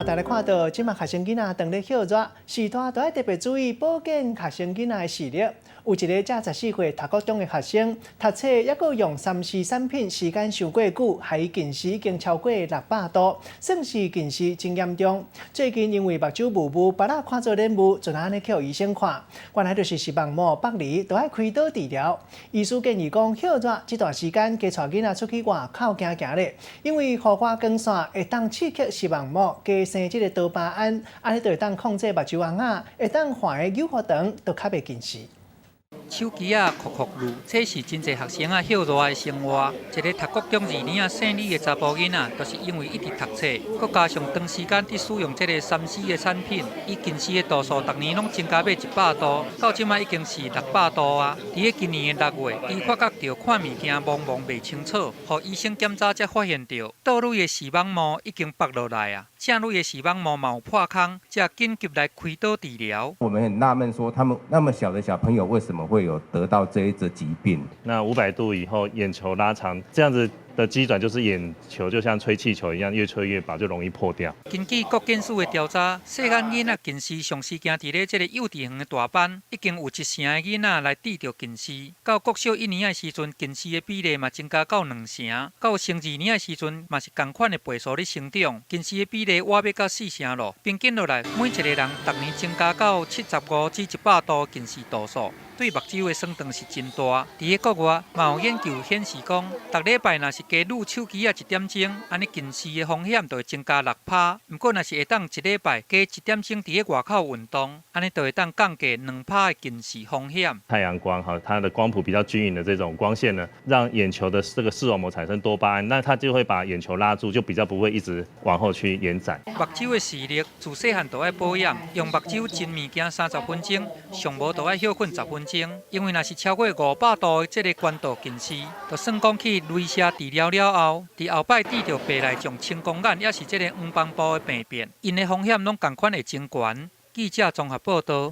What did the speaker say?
大家看到，即马学生囡仔当咧休热，时代都要特别注意保健学生囡仔的视力。有一个才14岁读高中的学生，读册还阁用3C 产品时间上过久，害伊近视已经超过600度，算是近视真严重。最近因为目睭雾雾，别人看做任务，就安尼去医生看，原来就是视网膜剥离，都要开刀治疗。医师建议讲，休热这段时间加带囡仔出去外口行行咧，因为户外光线会当刺激视网膜，加生这个多巴胺，安尼就会当控制目睭红仔，会当缓的诱发长，都较袂近视。手机啊，酷酷路，这是真侪学生啊休热的生活。一个读高中2年啊姓李的查甫囡仔，就是因为一直读册，佮加上长时间伫使用这个3C 的产品，伊近视的度数逐年拢增加到100度，到即摆已经是600度啊。伫个今年的6月，伊发觉到看物件模糊袂清楚，互医生检查才发现到倒蕊的视网膜已经剥落来啊。正蕊的视网膜嘛有破空，才紧急来开刀治疗。我们很纳闷，说他们那么小的小朋友为什么会有得到这一则疾病？那500度以后，眼球拉长，这样子的机转就是眼球就像吹气球一样，越吹越薄，就容易破掉。根据国健署的调查，细汉囡仔近视上是行伫咧这个幼稚园的大班，已经有1成的囡仔来治疗近视。到国小1年的时阵，近视的比例嘛增加到2成。到升2年的时阵，嘛是同款的倍数咧成长，近视的比例活要到4成咯。平均落来，每一个人逐年增加到75至100度近视度数。对目睭的损伤是真大。伫个国外，嘛有研究显示讲，逐礼拜若是加撸手机啊1点钟，安尼近视的风险就会增加6%。不过，若是会当一礼拜加1点钟伫个外口运动，安尼就会当降低2%的近视风险。太阳光哈，它的光谱比较均匀的这种光线呢，让眼球的这个视网膜产生多巴胺，那它就会把眼球拉住，就比较不会一直往后去延展。目睭的视力自细汉就要保养，用目睭浸物件30分钟，上无就要休困10分钟。因为若是超过500度的这个高度近视，就算讲去镭射治疗了后，伫后摆治疗白内障、青光眼，也是这个黄斑部的病变，因的风险拢同款会增悬。记者综合报道。